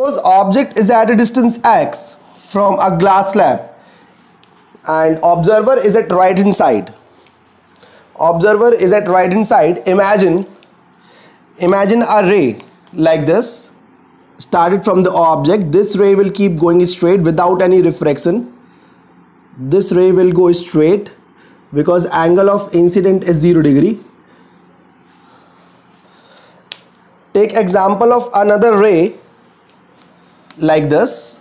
Suppose object is at a distance x from a glass slab and observer is at right hand side. Observer is at right hand side. Imagine a ray like this started from the object. This ray will keep going straight without any refraction. This ray will go straight because angle of incident is 0 degree. Take example of another ray like this.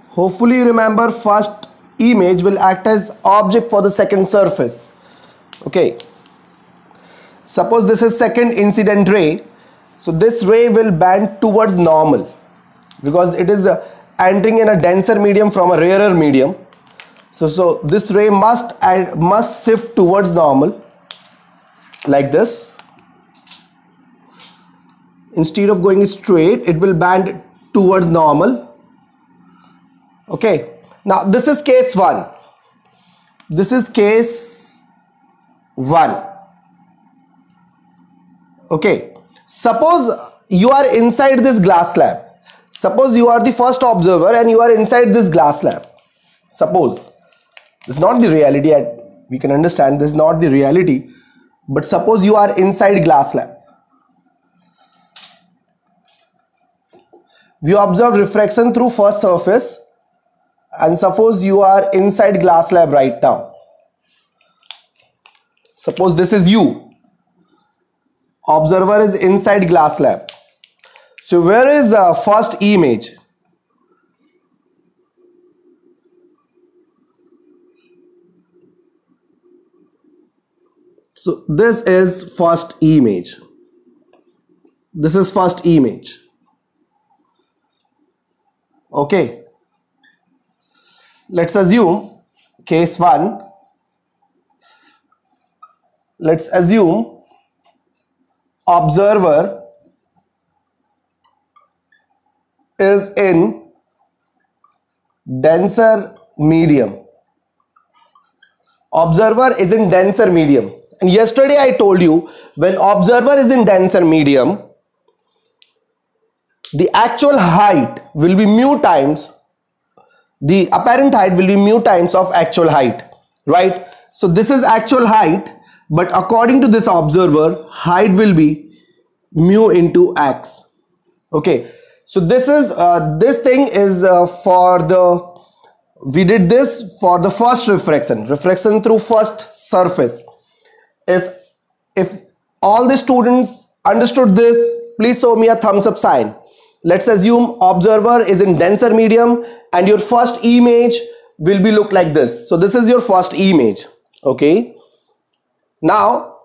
Hopefully you remember, first image will act as object for the second surface. Okay. Suppose this is second incident ray. So this ray will bend towards normal because it is entering in a denser medium from a rarer medium. So this ray must shift towards normal like this. Instead of going straight, it will bend towards normal. Okay. Now this is case 1. This is case 1. Okay. Suppose you are inside this glass slab. Suppose you are the first observer and you are inside this glass slab. Suppose. This is not the reality. We can understand this is not the reality. But suppose you are inside glass slab. We observe refraction through first surface. And suppose you are inside glass slab right now. Suppose this is you. Observer is inside glass slab. So where is first image? So this is first image. This is first image. Okay. Let's assume case 1. Let's assume observer is in denser medium. Observer is in denser medium. And yesterday I told you, when observer is in denser medium, the actual height will be mu times, the apparent height will be mu times of actual height, right? So this is actual height, but according to this observer, height will be mu into x. Okay, so this is this thing is we did this for the first refraction through first surface. If all the students understood this, please show me a thumbs up sign. Let's assume observer is in denser medium and your first image will be look like this. So this is your first image. Okay. Now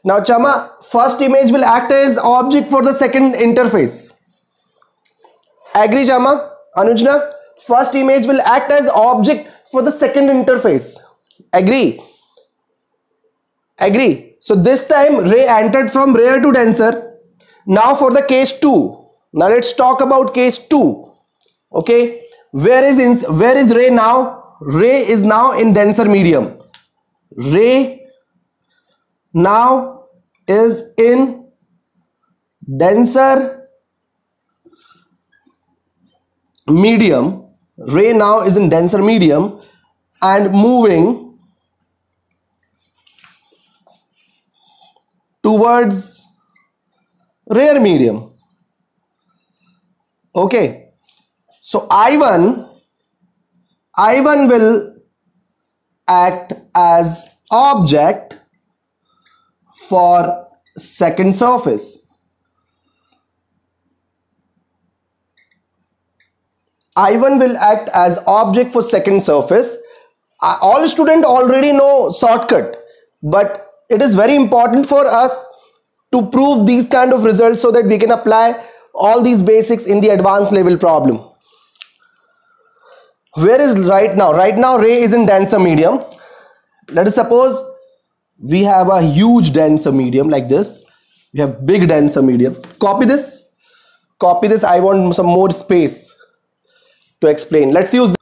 Chama, first image will act as object for the second interface. Agree Chama? Anujna? First image will act as object for the second interface. Agree? Agree. So this time ray entered from rare to denser. Now for the case 2. Now let's talk about case 2. Okay. Where is ray now? Ray is now in denser medium. Ray now is in denser medium. Ray now is in denser medium and moving towards rare medium. Okay, so I1 will act as object for second surface. I1 will act as object for second surface. All students already know shortcut, but it is very important for us to prove these kind of results so that we can apply all these basics in the advanced level problem. Where is right now? Right now ray is in denser medium. Let us suppose we have a huge denser medium like this. We have big denser medium. Copy this. I want some more space to explain. Let's use this.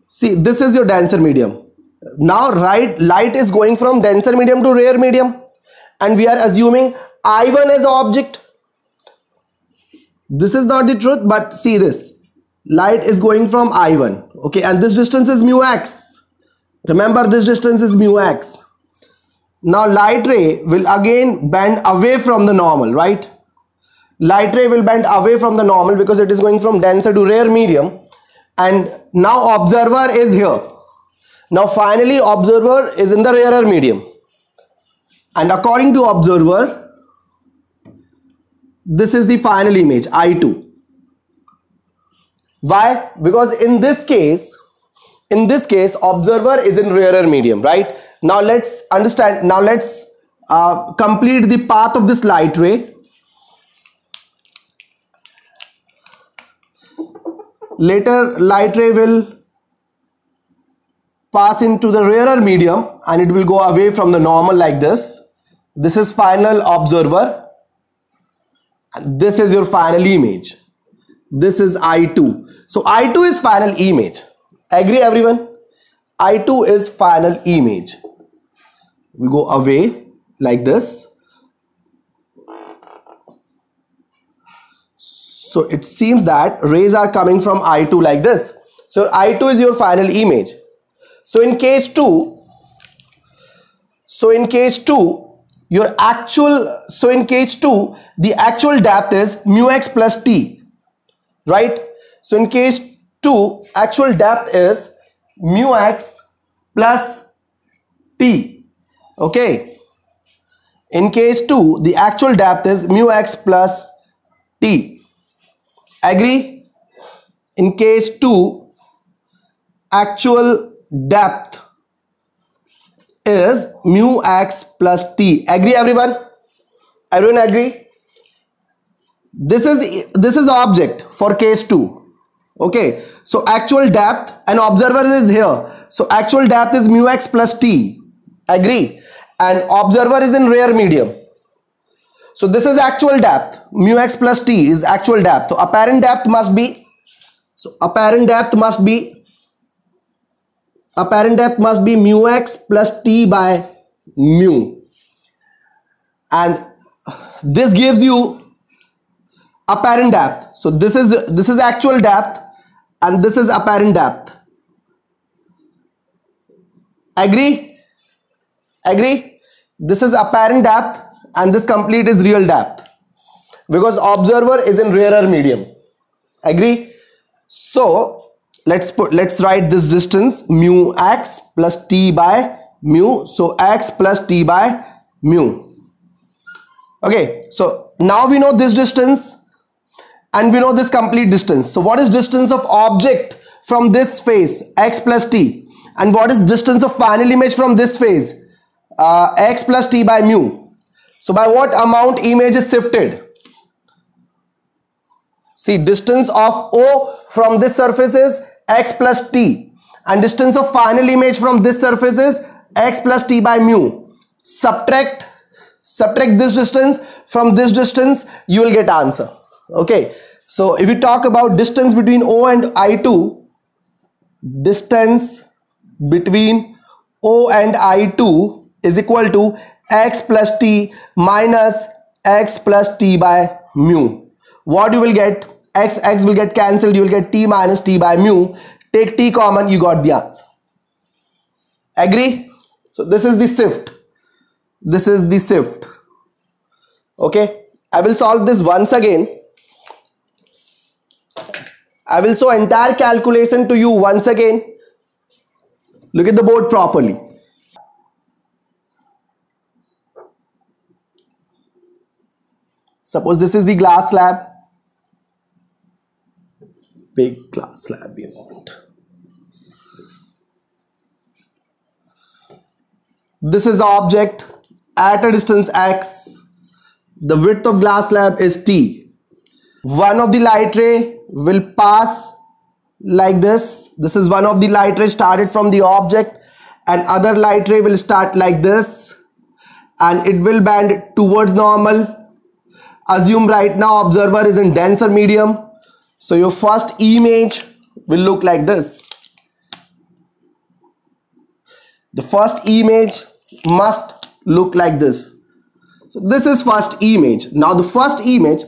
See, this is your denser medium. Now light is going from denser medium to rare medium, and we are assuming I1 as object. This is not the truth, but see this. Light is going from I1, okay, and this distance is mu x. Remember, this distance is mu x. Now light ray will again bend away from the normal, right? Light ray will bend away from the normal because it is going from denser to rare medium, and now observer is here. Now finally observer is in the rarer medium, and according to observer, this is the final image I2. Why? Because in this case observer is in rarer medium, right? Now let's understand. Now let's complete the path of this light ray. Later light ray will pass into the rarer medium and it will go away from the normal like this. This is final observer. This is your final image. This is I2. So I2 is final image. Agree everyone? I2 is final image. We'll go away like this. So it seems that rays are coming from I2 like this. So I2 is your final image. So in case 2, the actual depth is mu x plus t, right? So in case 2, actual depth is mu x plus t, okay? In case 2, the actual depth is mu x plus t. Agree? In case 2, actual depth is mu x plus t. Agree everyone? Everyone agree? This is object for case 2. Okay, so actual depth and observer is here. So actual depth is mu x plus t. Agree? And observer is in rare medium. So this is actual depth. Mu x plus t is actual depth. So apparent depth must be mu x plus t by mu, and this gives you apparent depth. So this is actual depth and this is apparent depth. Agree? This is apparent depth and this complete is real depth because observer is in rarer medium. Agree? So let's write this distance mu x plus t by mu. So x plus t by mu. Okay, so now we know this distance and we know this complete distance. So what is distance of object from this phase? X plus t. And what is distance of final image from this phase? X plus t by mu. So by what amount image is shifted? See, distance of O from this surface is x plus t, and distance of final image from this surface is x plus t by mu. Subtract this distance from this distance, you will get answer. Okay, so if you talk about distance between O and I2, distance between O and I2 is equal to x plus t minus x plus t by mu. What you will get? X will get cancelled, you will get t minus t by mu. Take t common, you got the answer. Agree? So this is the shift. Okay, I will solve this once again. I will show entire calculation to you once again. Look at the board properly. Suppose this is the glass slab. Big glass slab you want. This is object at a distance x. The width of glass slab is t. One of the light ray will pass like this. This is one of the light rays started from the object, and other light ray will start like this and it will bend towards normal. Assume right now observer is in denser medium. So your first image will look like this. The first image must look like this. So this is first image. Now the first image,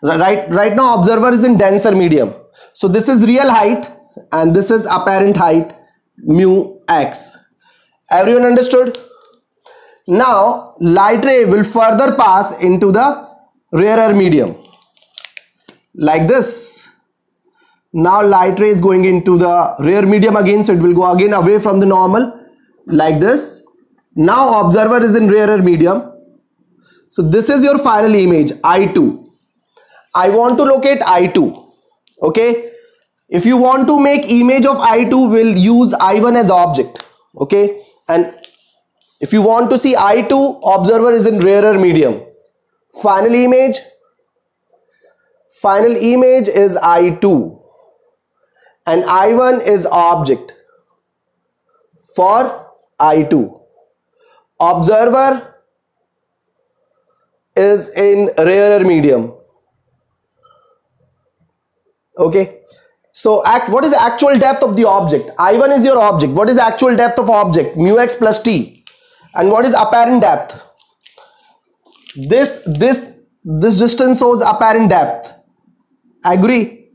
right now observer is in denser medium. So this is real height and this is apparent height mu x. Everyone understood? Now light ray will further pass into the rarer medium like this. Now light ray is going into the rare medium again, so it will go again away from the normal like this. Now observer is in rarer medium. So this is your final image I2. I want to locate I2. Okay, if you want to make image of I2, we'll use I1 as object. Okay, and if you want to see I2, observer is in rarer medium. Final image is I2 and I1 is object for I2. Observer is in rarer medium. Okay, so what is the actual depth of the object? I1 is your object. What is the actual depth of object? Mu x plus t. And what is apparent depth? This distance shows apparent depth. Agree?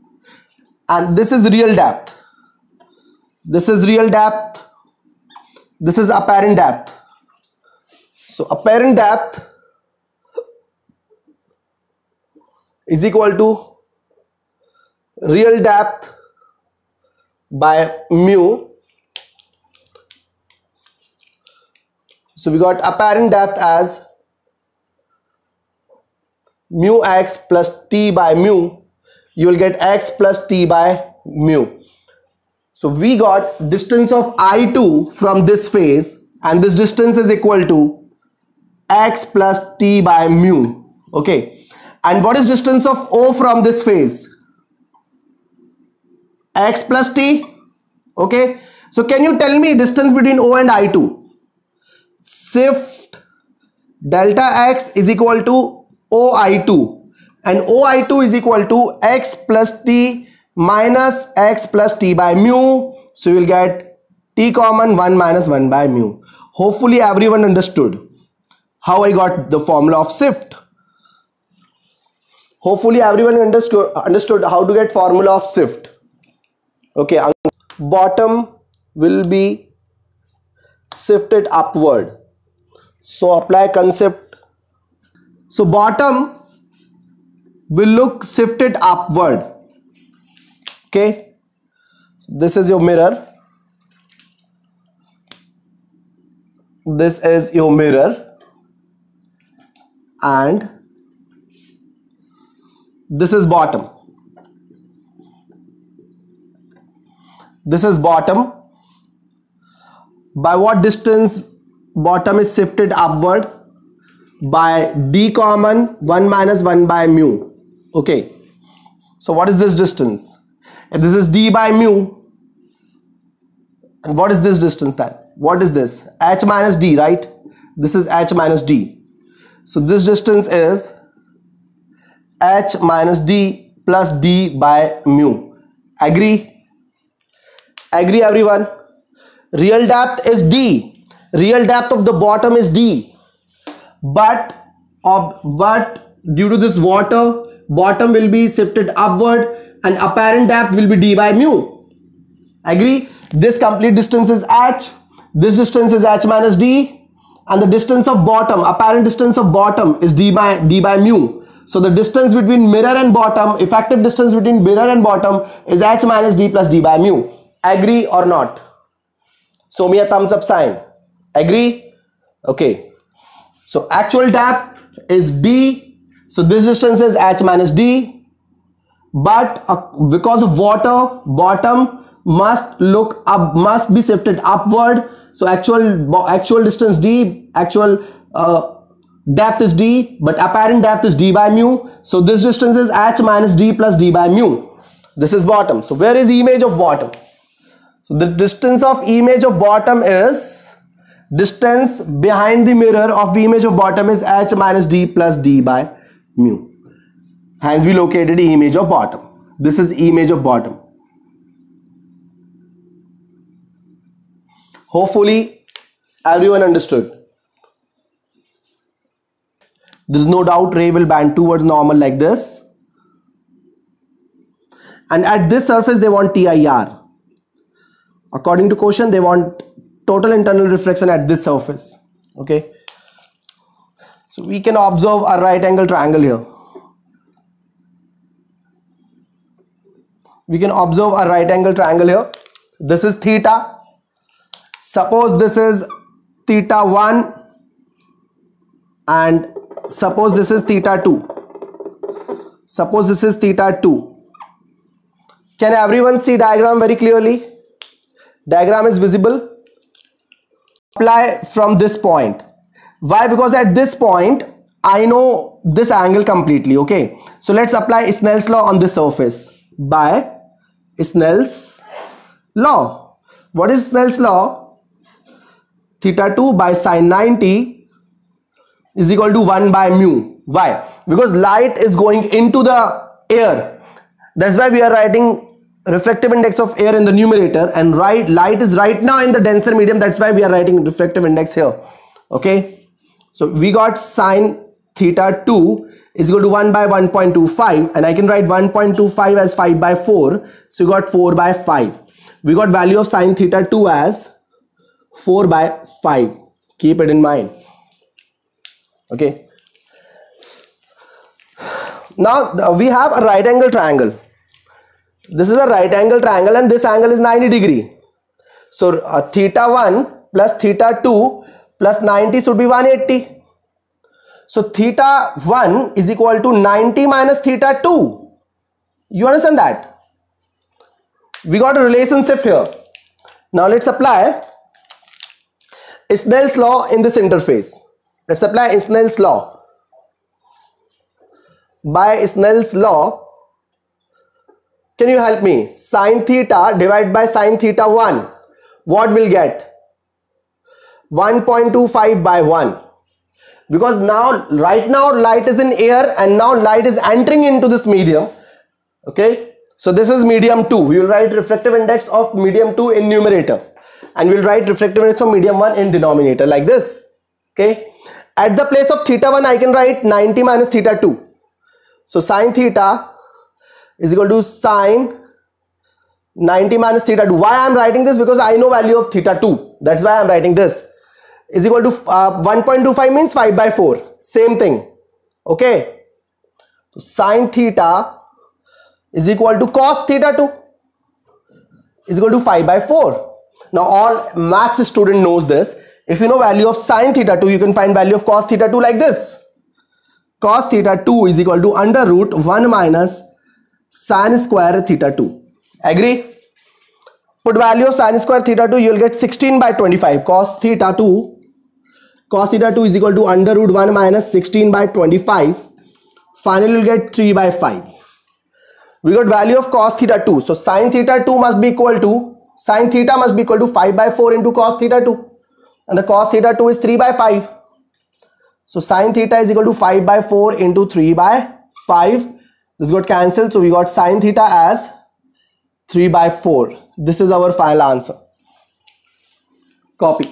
And this is real depth. This is real depth. This is apparent depth. So apparent depth is equal to real depth by mu. So we got apparent depth as mu x plus t by mu. You will get x plus t by mu. So we got distance of I2 from this phase, and this distance is equal to x plus t by mu. Okay, and what is distance of O from this phase? X plus t. Okay, so can you tell me distance between O and I2? Shift delta x is equal to OI2, and OI2 is equal to x plus t minus x plus t by mu. So you will get t common 1 minus 1 by mu. Hopefully everyone understood how I got the formula of shift. Hopefully everyone understood how to get formula of shift. Okay, bottom will be shifted upward. So apply concept. So bottom will look shifted upward. Okay, this is your mirror. This is your mirror, and this is bottom. This is bottom. By what distance bottom is shifted upward? By d common 1 minus 1 by mu. Okay, so what is this distance? If this is d by mu, and what is this distance then? What is this? H minus d, right? This is h minus d. So this distance is h minus d plus d by mu. Agree? Agree everyone? Real depth is d. Real depth of the bottom is d. But due to this water, bottom will be shifted upward and apparent depth will be d by mu. Agree? This complete distance is h. This distance is h minus d, and the distance of bottom, apparent distance of bottom, is d by mu. So the distance between mirror and bottom, effective distance between mirror and bottom, is h minus d plus d by mu. Agree or not? Show me a thumbs up sign. Agree? Okay. So actual depth is d. So this distance is h minus d. But because of water, bottom must look up, must be shifted upward. So actual distance d, actual depth is d, but apparent depth is d by mu. So this distance is h minus d plus d by mu. This is bottom. So where is image of bottom? So the distance of image of bottom is, distance behind the mirror of the image of bottom is h minus d plus d by mu. Hence we located image of bottom. This is image of bottom. Hopefully Everyone understood? There's no doubt ray will bend towards normal like this. And at this surface they want TIR. According to question, they want total internal reflection at this surface. Okay. So we can observe a right angle triangle here. We can observe a right angle triangle here. This is theta. Suppose this is theta 1 and suppose this is theta 2. Suppose this is theta 2. Can everyone see diagram very clearly? Diagram is visible. Apply from this point. Why? Because at this point I know this angle completely. Okay, so let's apply Snell's law on this surface. By Snell's law. What is Snell's law? Theta 2 by sine 90 is equal to 1 by mu. Why? Because light is going into the air. That's why we are writing refractive index of air in the numerator, and light is right now in the denser medium. That's why we are writing refractive index here. Okay, so we got sine theta 2 is equal to 1 by 1.25, and I can write 1.25 as 5 by 4. So we got 4 by 5. We got value of sine theta 2 as 4 by 5. Keep it in mind. Okay, now we have a right angle triangle. This is a right angle triangle and this angle is 90 degree. So theta 1 plus theta 2 plus 90 should be 180. So theta 1 is equal to 90 minus theta 2. You understand that? We got a relationship here. Now let's apply Snell's law in this interface. Let's apply Snell's law. By Snell's law, can you help me? Sine theta divided by sine theta 1. What will get? 1.25 by 1. Because now, right now light is in air and now light is entering into this medium. Okay. So this is medium 2. We will write refractive index of medium 2 in numerator. And we will write refractive index of medium 1 in denominator like this. Okay. At the place of theta 1, I can write 90 minus theta 2. So sine theta is equal to sine 90 minus theta 2. Why I am writing this? Because I know value of theta 2. That's why I am writing this. Is equal to 1.25 means 5 by 4. Same thing. Okay. So sine theta is equal to cos theta 2 is equal to 5 by 4. Now all maths student knows this. If you know value of sine theta 2, you can find value of cos theta 2 like this. Cos theta 2 is equal to under root 1 minus sin square theta 2. Agree? Put value of sin square theta 2, you will get 16 by 25. Cos theta 2 is equal to under root 1 minus 16 by 25. Finally, you will get 3 by 5. We got value of cos theta 2. So sin theta 2 must be equal to, sin theta must be equal to 5 by 4 into cos theta 2. And the cos theta 2 is 3 by 5. So sin theta is equal to 5 by 4 into 3 by 5. This got cancelled. So we got sin theta as 3 by 4. This is our final answer. Copy.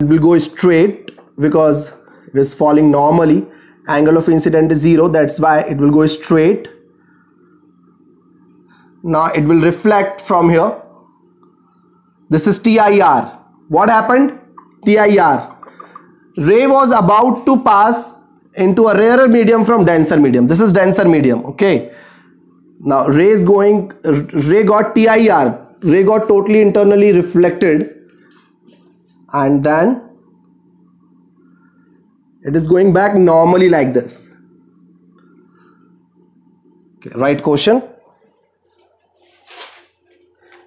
It will go straight because it is falling normally. Angle of incident is 0. That's why it will go straight. Now it will reflect from here. This is TIR. What happened? TIR. Ray was about to pass into a rarer medium from denser medium. This is denser medium. Okay. Now ray got TIR. Ray got totally internally reflected. And then it is going back normally like this. Okay, right question.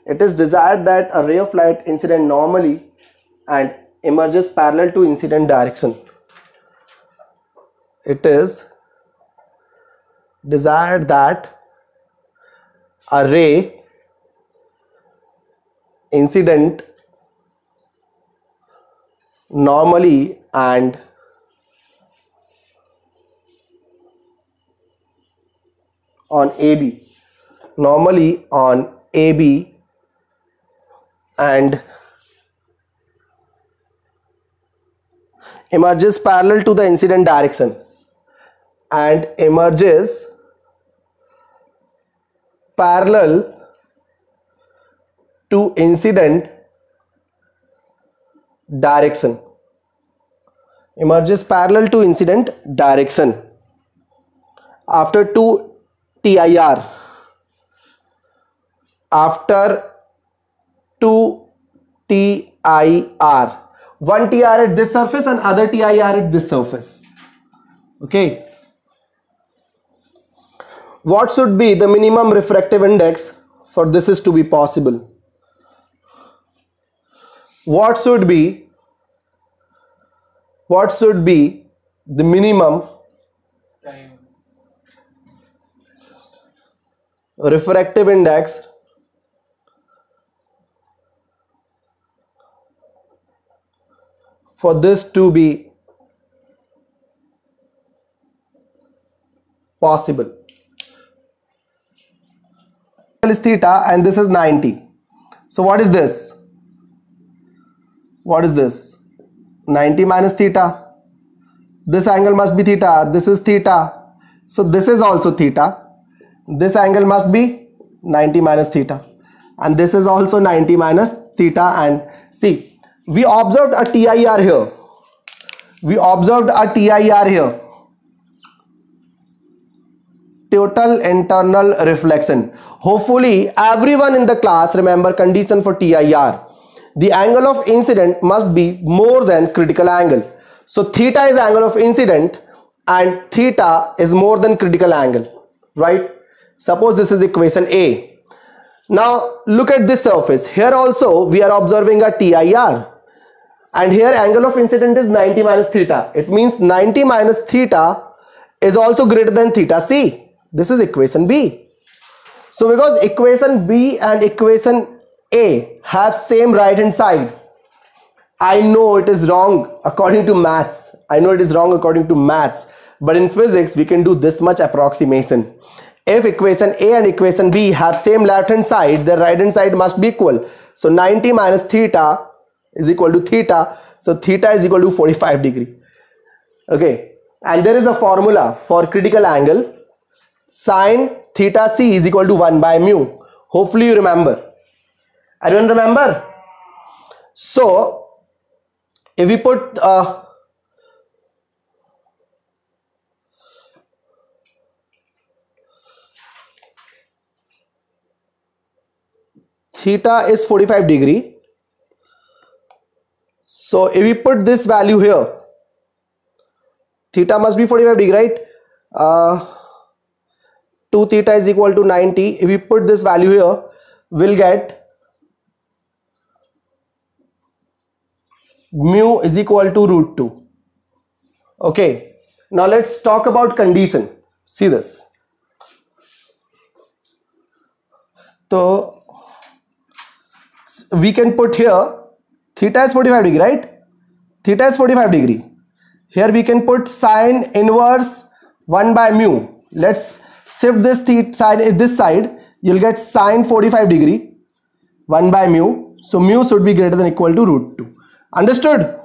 It is desired that a ray of light incident normally and emerges parallel to incident direction. It is desired that a ray incident normally and on AB, normally on AB and emerges parallel to the incident direction and emerges parallel to incident direction, emerges parallel to incident direction after 2 TIR, after 2 TIR, one TIR at this surface and other TIR at this surface. Okay, what should be the minimum refractive index for this is to be possible? What should be the minimum refractive index for this to be possible? Is theta and this is 90. So what is this? What is this? 90 minus theta. This angle must be theta. This is theta. So this is also theta. This angle must be 90 minus theta. And this is also 90 minus theta. And see, we observed a TIR here. We observed a TIR here. Total internal reflection. Hopefully everyone in the class remember condition for TIR. The angle of incident must be more than critical angle. So theta is angle of incident and theta is more than critical angle, right? Suppose this is equation A. Now look at this surface. Here also we are observing a TIR and here angle of incident is 90 minus theta. It means 90 minus theta is also greater than theta C. This is equation B. So because equation B and equation A have same right hand side, I know it is wrong according to maths. But in physics we can do this much approximation. If equation A and equation B have same left hand side, their right hand side must be equal. So 90 minus theta is equal to theta. So theta is equal to 45 degree. Okay. And there is a formula for critical angle. Sine theta C is equal to 1 by mu. Hopefully you remember. Everyone remember? So if we put theta is 45 degree. So if we put this value here, theta must be 45 degree, right? 2 theta is equal to 90. If we put this value here, we'll get mu is equal to root 2. Okay, now let's talk about condition. See this. So we can put here theta is 45 degree, right? Theta is 45 degree. Here we can put sine inverse 1 by mu. Let's shift this theta side, this side, you'll get sine 45 degree 1 by mu. So mu should be greater than or equal to root 2. Understood?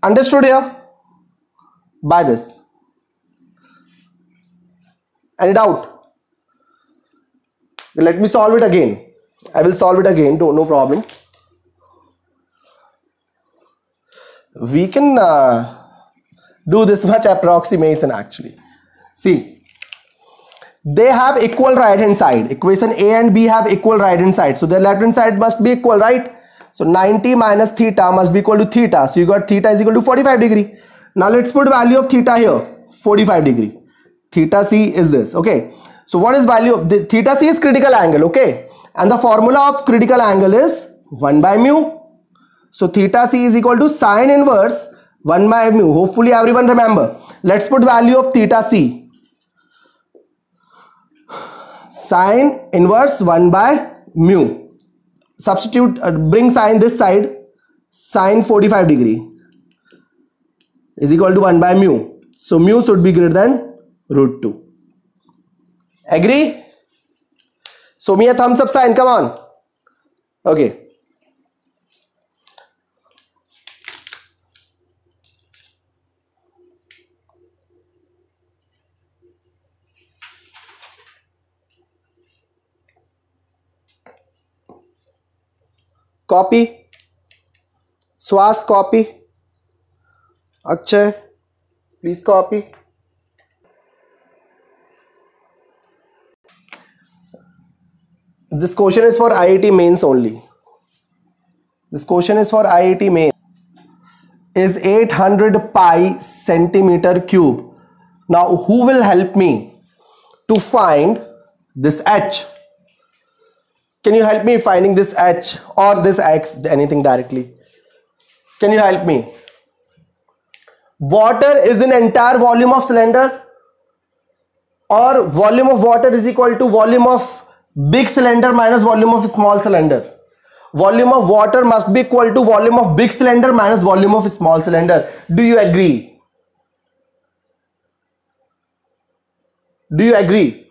Understood here? By this. Any doubt? Let me solve it again. I will solve it again, no problem. We can do this much approximation actually. See, they have equal right hand side. Equation A and B have equal right hand side. So their left hand side must be equal, right? So 90 minus theta must be equal to theta. So you got theta is equal to 45 degree. Now let's put value of theta here, 45 degree. Theta C is this, okay? So what is value of the theta C is critical angle, okay? And the formula of critical angle is 1 by mu. So theta C is equal to sine inverse 1 by mu. Hopefully everyone remember. Let's put value of theta C. Sine inverse 1 by mu. Substitute, bring sine this side. Sine 45 degree is equal to 1 by mu. So mu should be greater than root 2. Agree? Show me a thumbs up sign. Come on. Okay. Copy. Swas, copy. Akshay, please copy. This question is for IIT mains only. This question is for IIT mains. Is 800 pi centimeter cube. Now, who will help me to find this h? Can you help me finding this h or this x, anything directly? Can you help me? Water is an entire volume of cylinder, or volume of water is equal to volume of big cylinder minus volume of small cylinder. Volume of water must be equal to volume of big cylinder minus volume of small cylinder. Do you agree? Do you agree?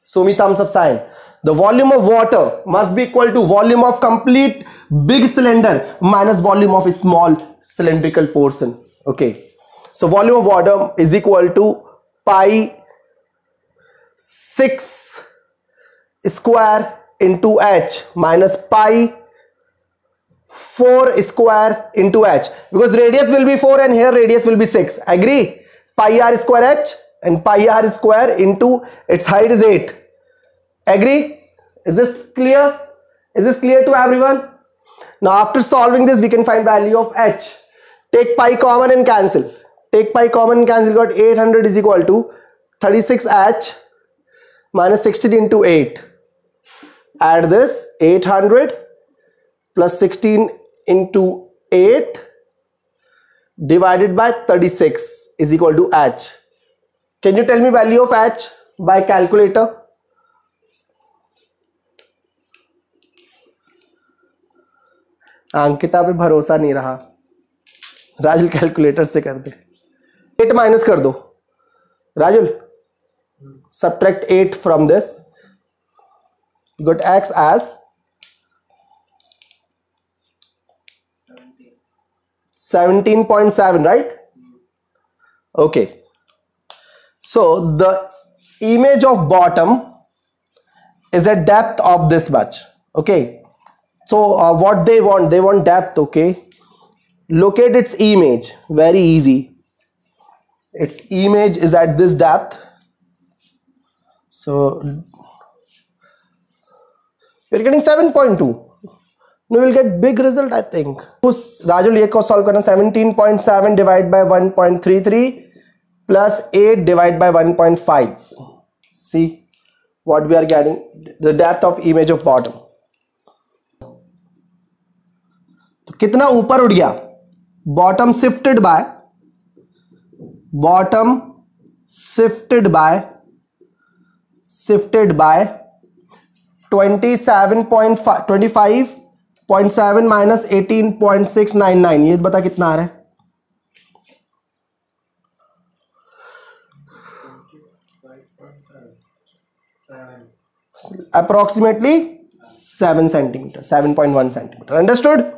Show me thumbs up sign. The volume of water must be equal to volume of complete big cylinder minus volume of a small cylindrical portion. Okay. So volume of water is equal to pi 6 square into h minus pi 4 square into h, because radius will be 4 and here radius will be 6. Agree? Pi r square h and pi r square into its height is 8. Agree? Is this clear? Is this clear to everyone? Now after solving this, we can find value of h. Take pi common and cancel. Take pi common and cancel. Got 800 is equal to 36h minus 16 into 8. Add this 800 plus 16 into 8 divided by 36 is equal to h. Can you tell me value of h by calculator? Ankita पे भरोसा नहीं रहा, Rajul calculator से कर दे. 8 minus कर दो Rajul. Subtract 8 from this. Got x as 17.7, right? Okay. So the image of bottom is a depth of this much. Okay. So what they want depth. Okay. Locate its image. Very easy. Its image is at this depth. So we're getting 7.2. No, we'll get big result, I think. Rajul, ye ko solve karna. 17.7 divided by 1.33 plus 8 divided by 1.5. See what we are getting. The depth of image of bottom. तो कितना ऊपर उठ गया? Bottom shifted by 25.7 minus 18.699. ये बता कितना आ रहा है? Approximately 7 centimeter, 7.1 centimeter. Understood?